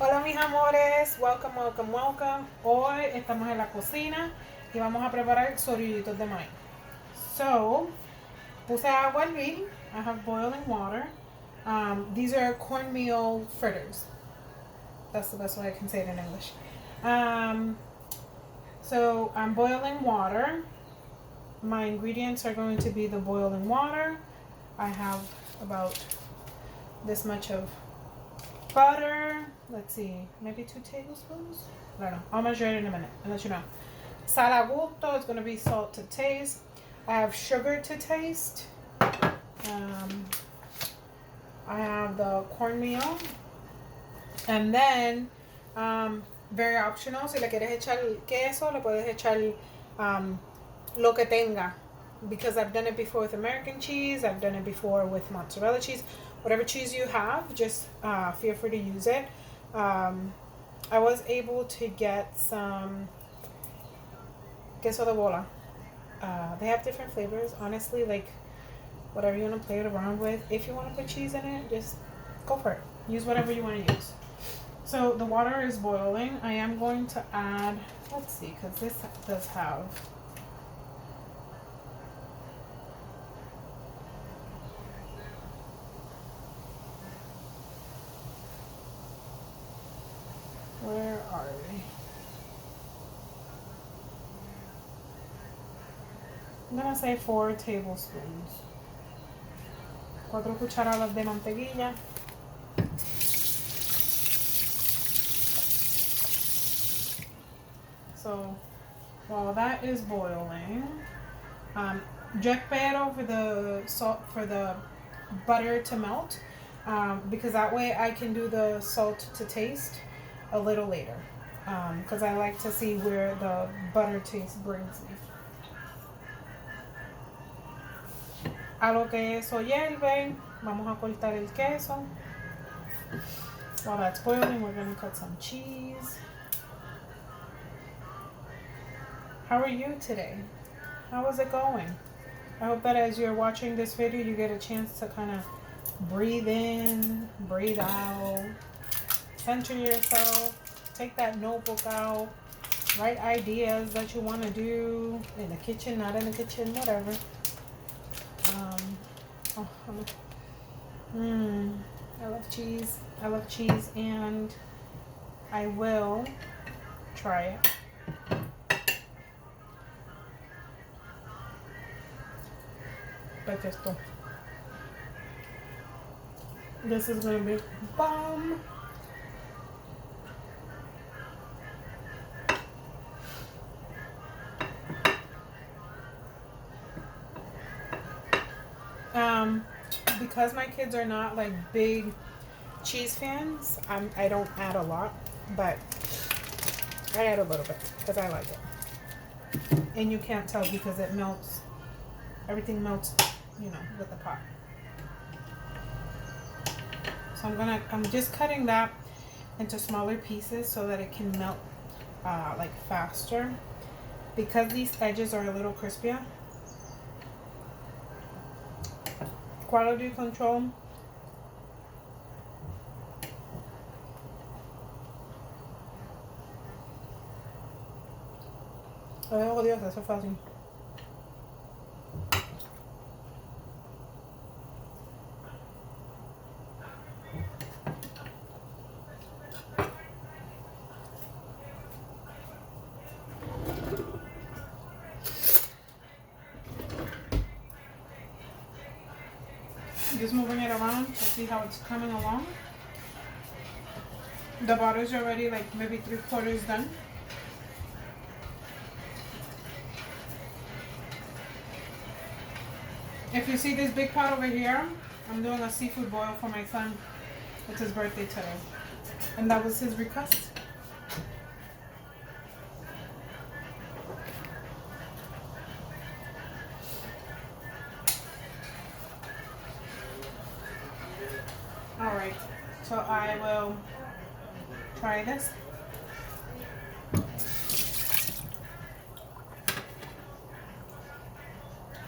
Hola mis amores, welcome, welcome, welcome. Hoy estamos en la cocina y vamos a preparar sorullitos de maíz. So, puse agua a hervir. I have boiling water. These are cornmeal fritters. That's the best way I can say it in English. So I'm boiling water. My ingredients are going to be the boiling water. I have about this much of butter. Let's see, maybe 2 tablespoons. I don't know. I'll measure it in a minute and let you know. Sal a gusto. It's gonna be salt to taste. I have sugar to taste. I have the cornmeal, and then very optional. Si le quieres echar queso, le puedes echar lo que tenga. Because I've done it before with American cheese. I've done it before with mozzarella cheese. Whatever cheese you have, just feel free to use it. I was able to get some queso de bola. They have different flavors. Honestly, like whatever you want to play it around with. If you want to put cheese in it, just go for it. Use whatever you want to use. So the water is boiling. I am going to add, let's see, because this does have where are we? I'm gonna say 4 tablespoons. 4 cucharadas de mantequilla. So while that is boiling, yo espero for the butter to melt, because that way I can do the salt to taste a little later, because I like to see where the butter taste brings me. A lo que eso hierve, vamos a cortar el queso. While that's boiling, we're going to cut some cheese. How are you today? How is it going? I hope that as you're watching this video, you get a chance to kind of breathe in, breathe out, center yourself, take that notebook out, write ideas that you want to do in the kitchen, not in the kitchen, whatever. I love cheese. I love cheese, and I will try it. Perfecto. This is gonna be bomb. Because my kids are not like big cheese fans, I don't add a lot, but I add a little bit because I like it. And you can't tell because it melts. Everything melts, you know, with the pot. So I'm just cutting that into smaller pieces so that it can melt like faster. Because these edges are a little crispier. Quality control. Oh Dios, eso es fácil. Just moving it around to see how it's coming along. The butter's already like maybe 3/4 done. If you see this big pot over here, I'm doing a seafood boil for my son. It's his birthday today. And that was his request. Alright, so I will try this.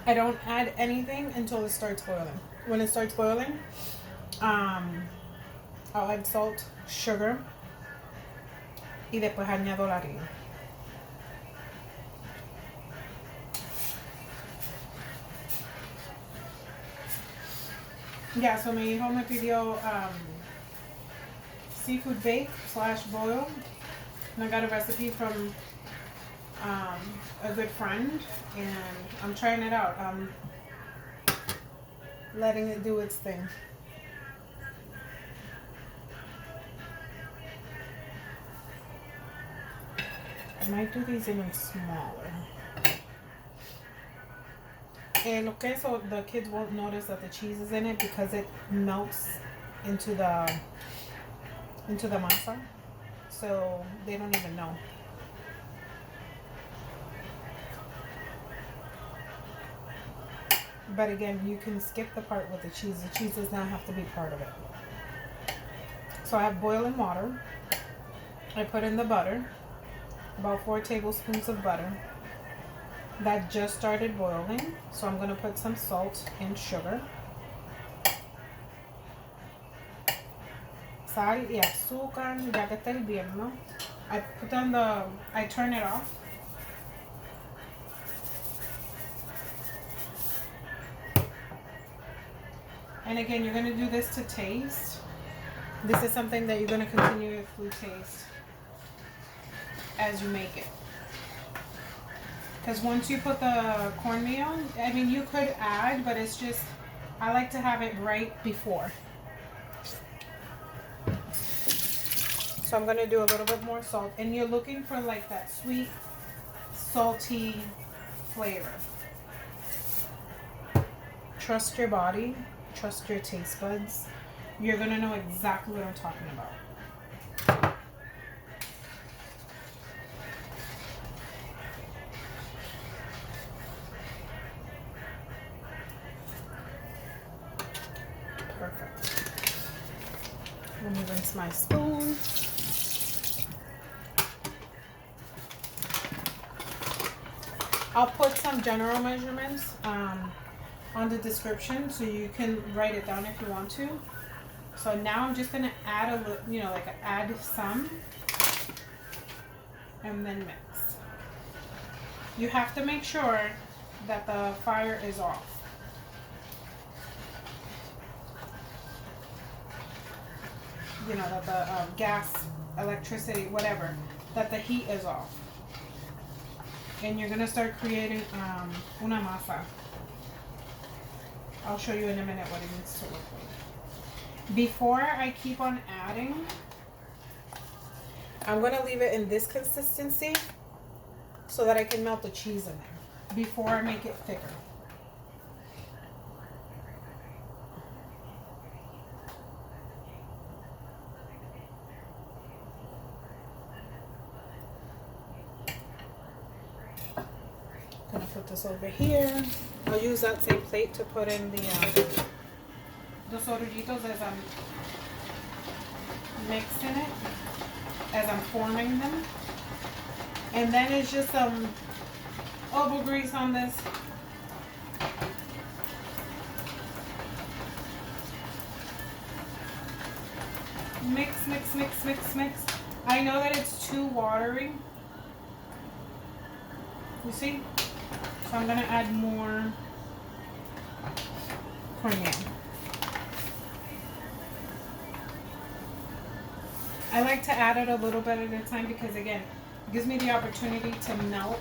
I don't add anything until it starts boiling. When it starts boiling, I'll add salt, sugar, Y después añado la harina. Yeah, so mi hijo me pidió seafood bake / boil. And I got a recipe from a good friend, and I'm trying it out. I'm letting it do its thing. I might do these even smaller. And okay, so the kids won't notice that the cheese is in it because it melts into the masa, so they don't even know. But again, you can skip the part with the cheese. The cheese does not have to be part of it. So I have boiling water. I put in the butter, about 4 tablespoons of butter. That just started boiling, so I'm going to put some salt and sugar. Sal y azúcar, ya que está hirviendo. I turn it off. And again, you're going to do this to taste. This is something that you're going to continuously taste as you make it. Because once you put the cornmeal, I mean, you could add, but it's just, I like to have it right before. So I'm going to do a little bit more salt. And you're looking for like that sweet, salty flavor. Trust your body. Trust your taste buds. You're going to know exactly what I'm talking about. Perfect. Let me rinse my spoon. I'll put some general measurements on the description so you can write it down if you want to. So now I'm just gonna add a little, add some and then mix. You have to make sure that the fire is off. That the gas, electricity, whatever, that the heat is off. And you're gonna start creating una masa. I'll show you in a minute what it needs to look like. Before I keep on adding, I'm gonna leave it in this consistency so that I can melt the cheese in there before I make it thicker. Gonna put this over here. I'll use that same plate to put in the sorullitos as I'm mixing it, as I'm forming them. And then it's just some elbow grease on this. Mix, mix, mix, mix, mix. I know that it's too watery. You see? So I'm gonna add more cornmeal. I like to add it a little bit at a time because again, it gives me the opportunity to melt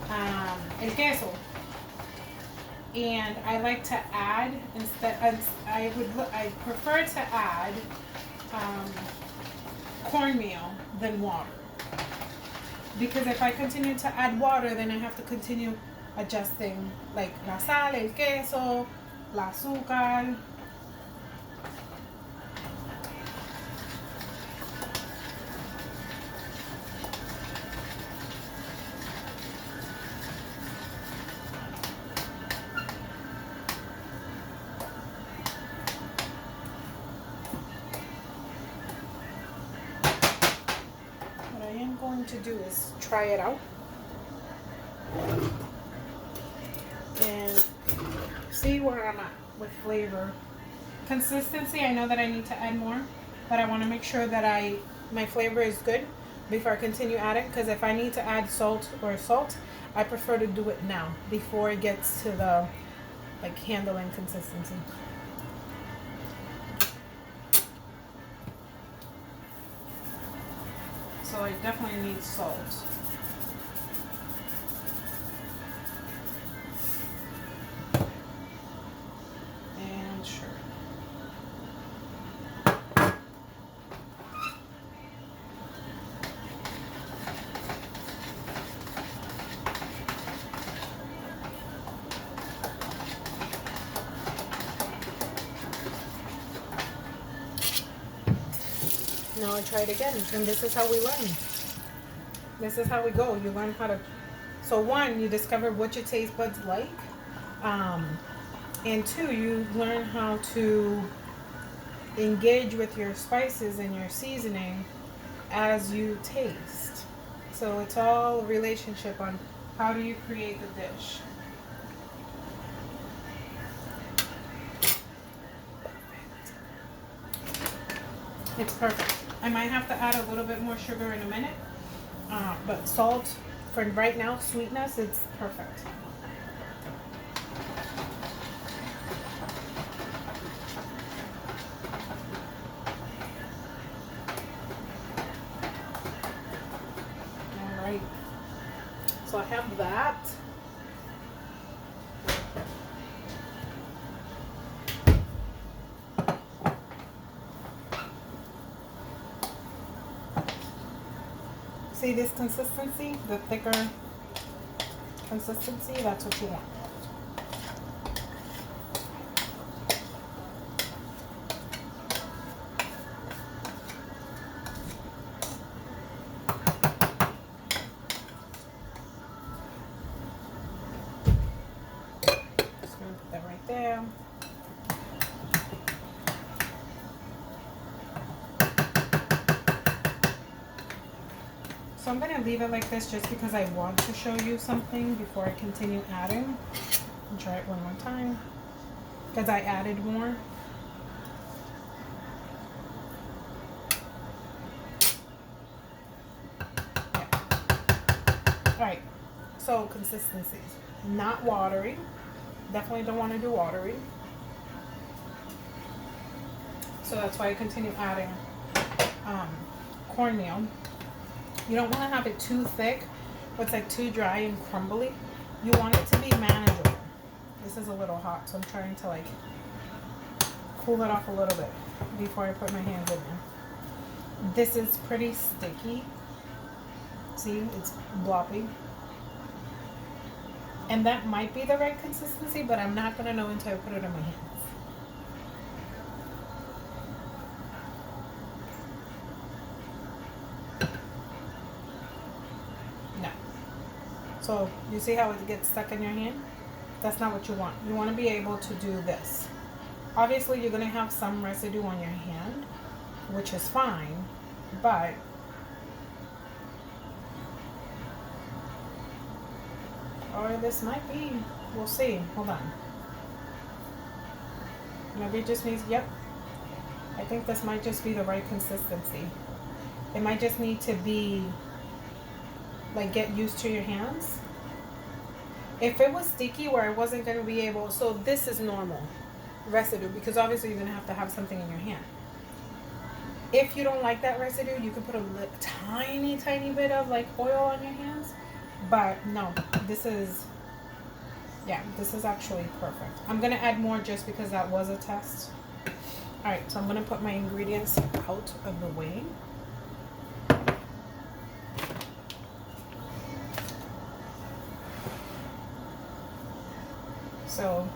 el queso. And I like to add I prefer to add cornmeal than water. Because if I continue to add water, then I have to continue adjusting like la sal, el queso, la azúcar. To do is try it out and see where I'm at with flavor. Consistency, I know that I need to add more, but I want to make sure that I my flavor is good before I continue adding, because if I need to add salt, I prefer to do it now before it gets to the like handling consistency. So I definitely need salt. And sugar. Now I try it again, and this is how we learn. This is how we go. You learn how to. So one, you discover what your taste buds like, and two, you learn how to engage with your spices and your seasoning as you taste. So it's all a relationship on how do you create the dish. It's perfect. I might have to add a little bit more sugar in a minute, but salt for right now, sweetness, it's perfect. All right. So I have that. See this consistency, the thicker consistency, that's what you want. Just gonna put that right there. So I'm going to leave it like this just because I want to show you something before I continue adding. And try it one more time because I added more. Yeah. Alright, so consistencies. Not watery. Definitely don't want to do watery. So that's why I continue adding cornmeal. You don't want to have it too thick, or it's like too dry and crumbly. You want it to be manageable. This is a little hot, so I'm trying to like cool it off a little bit before I put my hands in there. This is pretty sticky. See, it's bloppy. And that might be the right consistency, but I'm not going to know until I put it in my hands. So you see how it gets stuck in your hand? That's not what you want. You want to be able to do this. Obviously, you're going to have some residue on your hand, which is fine, but or this might be, we'll see. Hold on. Maybe it just needs, yep. I think this might just be the right consistency. It might just need to be like get used to your hands. If it was sticky where I wasn't going to be able, so this is normal residue because obviously you're going to have something in your hand. If you don't like that residue, you can put a tiny bit of like oil on your hands, but no, this is, yeah, this is actually perfect. I'm going to add more just because that was a test. All right, so I'm going to put my ingredients out of the way. So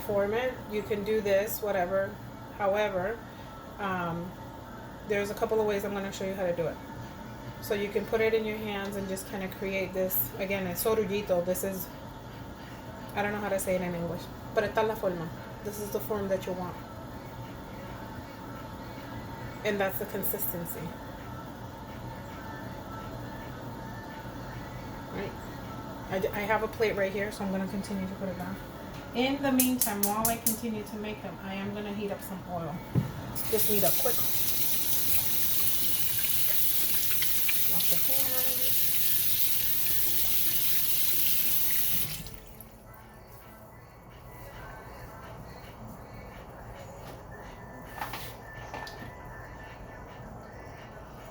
form it. You can do this, whatever. However, there's a couple of ways I'm going to show you how to do it. So you can put it in your hands and just kind of create this. Again, it's sorullito. This is, I don't know how to say it in English, but esta es la forma. This is the form that you want. And that's the consistency. Right? I have a plate right here, so I'm going to continue to put it down. In the meantime, while I continue to make them, I am going to heat up some oil. Just need a quick wash your hands.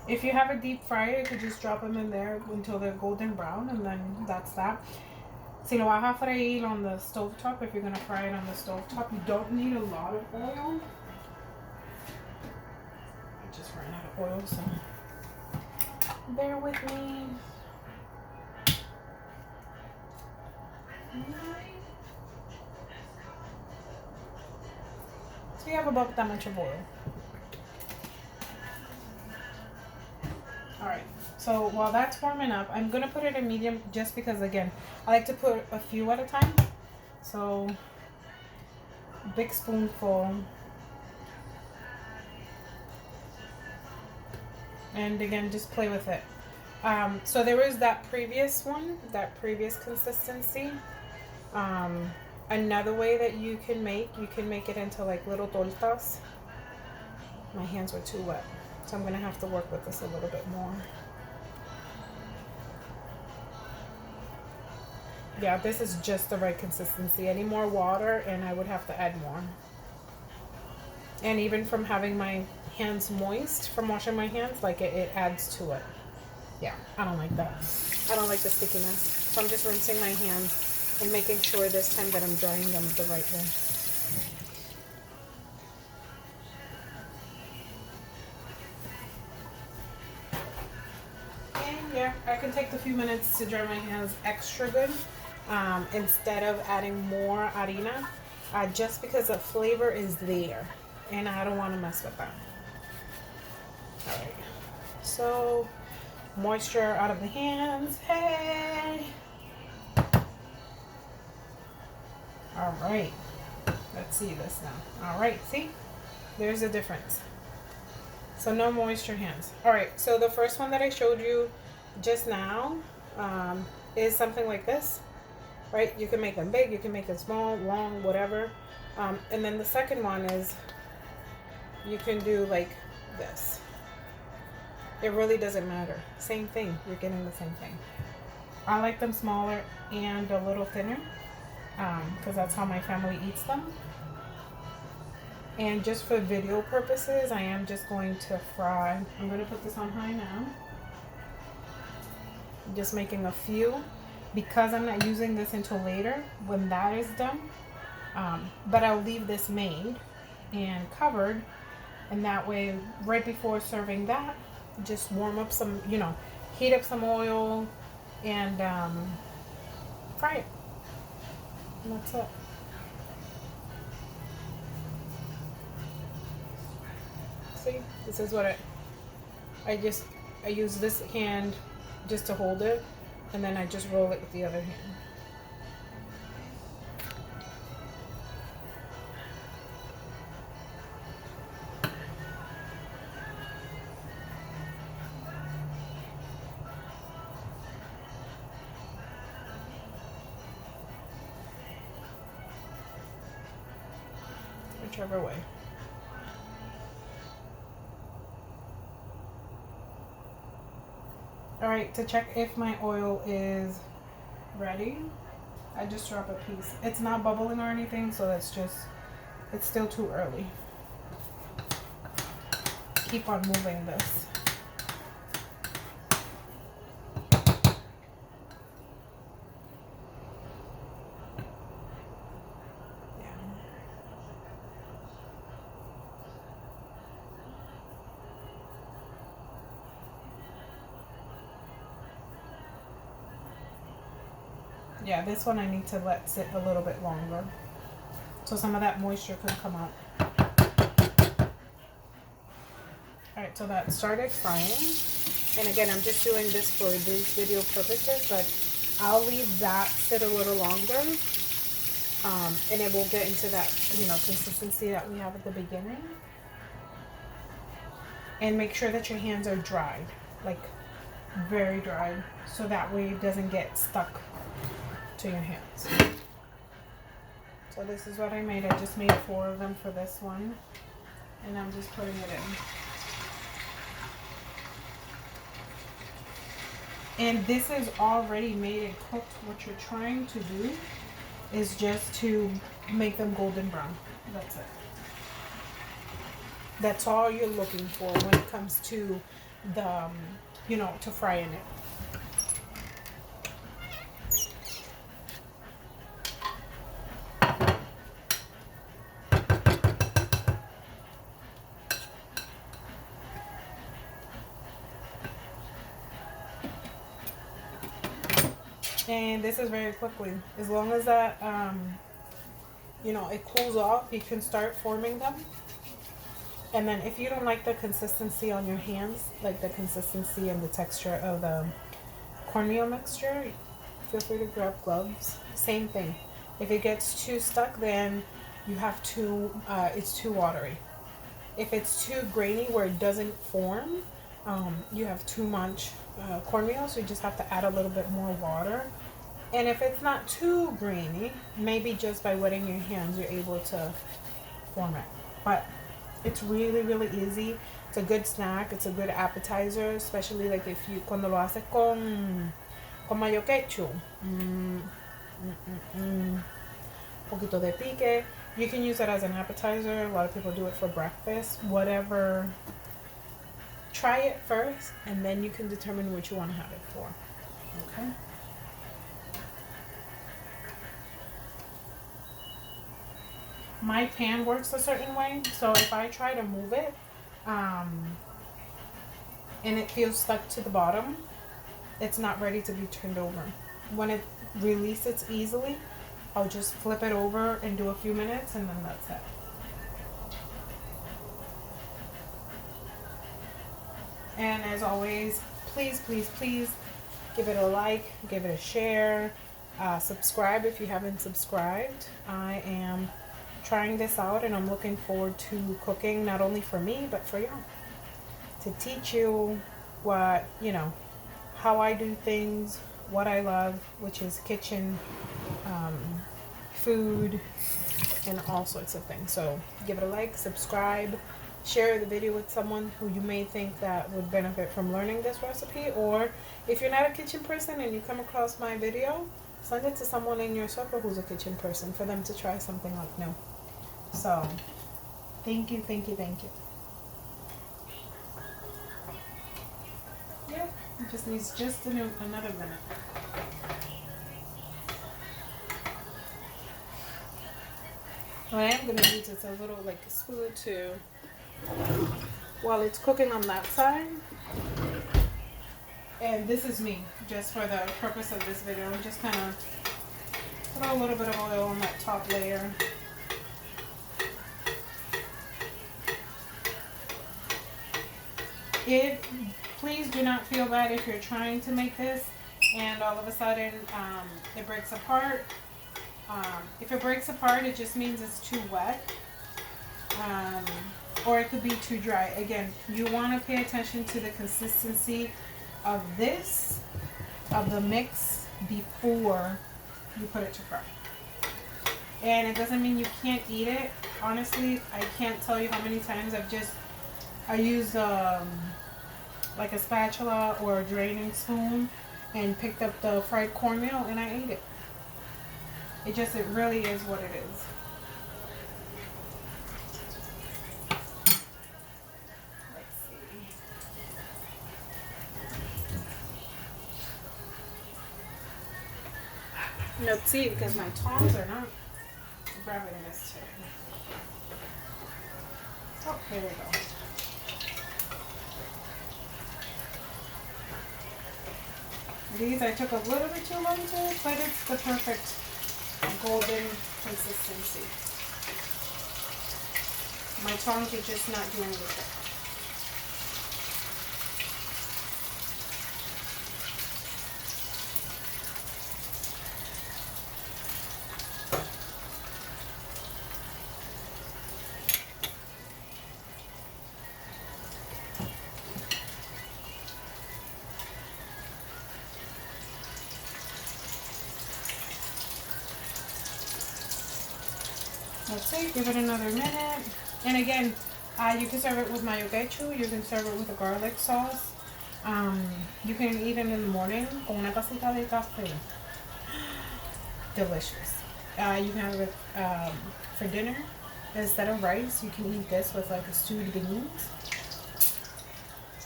If you have a deep fryer, you could just drop them in there until they're golden brown, and then that's that. Si lo vas a freír on the stove top, if you're going to fry it on the stove top, you don't need a lot of oil. I just ran out of oil, so bear with me. So you have about that much of oil. Alright, so while that's warming up, I'm going to put it in medium just because, again, I like to put a few at a time. So, big spoonful. And again, just play with it. So there was that previous one, that previous consistency. Another way that you can make it into like little tortas. My hands were too wet. So I'm going to have to work with this a little bit more. Yeah, this is just the right consistency. Any more water and I would have to add more. And even from having my hands moist from washing my hands, like it adds to it. Yeah, I don't like that. I don't like the stickiness. So I'm just rinsing my hands and making sure this time that I'm drying them the right way. Yeah, I can take the few minutes to dry my hands extra good instead of adding more harina, just because the flavor is there and I don't want to mess with that. Alright, so moisture out of the hands. Hey! Alright, let's see this now. Alright, see? There's the difference. So no moisture hands. Alright, so the first one that I showed you just now is something like this, right? You can make them big, you can make them small, long, whatever. And then the second one is you can do like this. It really doesn't matter. Same thing. You're getting the same thing. I like them smaller and a little thinner because that's how my family eats them. And just for video purposes, I am just going to fry. I'm going to put this on high now. Just making a few because I'm not using this until later when that is done. But I'll leave this made and covered, and that way right before serving that, just warm up some, heat up some oil and fry it. And that's it. See, this is what I use this hand just to hold it, and then I just roll it with the other hand. Whichever way. Alright, to check if my oil is ready, I just drop a piece. It's not bubbling or anything, so it's still too early. Keep on moving this. Yeah, this one I need to let sit a little bit longer so some of that moisture can come out. Alright, so that started frying. And again, I'm just doing this for these video purposes, but I'll leave that sit a little longer. And it will get into that, consistency that we have at the beginning. And make sure that your hands are dried, like very dried, so that way it doesn't get stuck to your hands. So this is what I made. I just made 4 of them for this one. and I'm just putting it in. And this is already made and cooked. What you're trying to do is just to make them golden brown. That's it. That's all you're looking for when it comes to the, to frying it. And this is very quickly. As long as that, it cools off, you can start forming them. And then if you don't like the consistency on your hands, like the consistency and the texture of the cornmeal mixture, feel free to grab gloves. Same thing. If it gets too stuck, then you have to, it's too watery. If it's too grainy where it doesn't form, you have too much cornmeal, so you just have to add a little bit more water. And if it's not too grainy, maybe just by wetting your hands, you're able to form it. But it's really, really easy. It's a good snack. It's a good appetizer, especially like if you, cuando lo haces con mayo ketchup. Poquito de pique. You can use it as an appetizer. A lot of people do it for breakfast. Whatever. Try it first, and then you can determine what you want to have it for. Okay? My pan works a certain way, so if I try to move it, and it feels stuck to the bottom, it's not ready to be turned over. When it releases easily, I'll just flip it over and do a few minutes, and then that's it. And as always, please, please, please give it a like, give it a share, subscribe if you haven't subscribed. I am trying this out, and I'm looking forward to cooking not only for me but for y'all, to teach you what, how I do things, what I love, which is kitchen, food, and all sorts of things. So give it a like, subscribe, share the video with someone who you may think that would benefit from learning this recipe. Or if you're not a kitchen person and you come across my video, send it to someone in your circle who's a kitchen person for them to try something like new. So thank you, thank you, thank you. Yep, it just needs just another minute. What I am going to use is a little like a spoon to, while it's cooking on that side. And this is me, just for the purpose of this video. I'm just kind of put a little bit of oil on that top layer. Please do not feel bad if you're trying to make this and all of a sudden it breaks apart. If it breaks apart, it just means it's too wet, or it could be too dry. Again, you want to pay attention to the consistency of the mix before you put it to fry. And it doesn't mean you can't eat it. Honestly, I can't tell you how many times I used like a spatula or a draining spoon and picked up the fried cornmeal and I ate it. It really is what it is. Let's see. Let's see, because my tongs are not grabbing this today. Oh, here we go. These I took a little bit too long to, but it's the perfect golden consistency. My tongs are just not doing the trick. That's it, give it another minute. And again, You can serve it with mayo ketchup. You can serve it with a garlic sauce. You can eat it in the morning con una tacita de café. Delicious. You can have it for dinner. Instead of rice, you can eat this with like a stewed beans.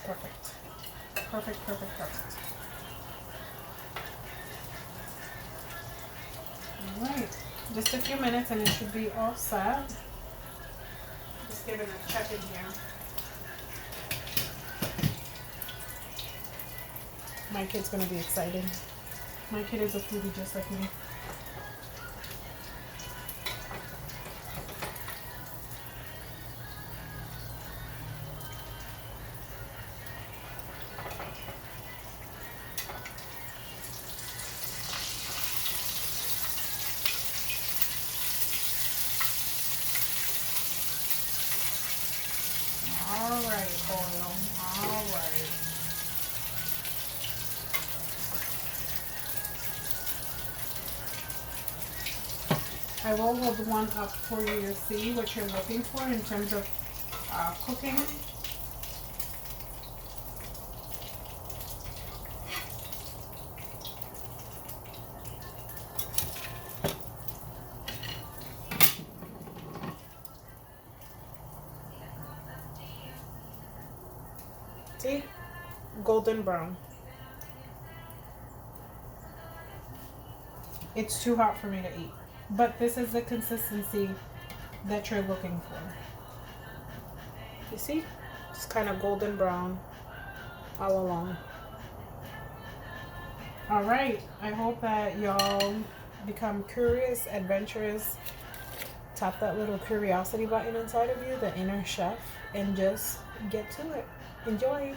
Perfect. Perfect, perfect, perfect. Alright. Just a few minutes and it should be all set. Just giving a check in here. My kid's gonna be excited. My kid is a foodie just like me. Alright, oil. Alright. I will hold one up for you to see what you're looking for in terms of cooking. See? Golden brown. It's too hot for me to eat. But this is the consistency that you're looking for. You see? It's kind of golden brown all along. Alright, I hope that y'all become curious, adventurous. Tap that little curiosity button inside of you, the inner chef, and just get to it. Enjoy.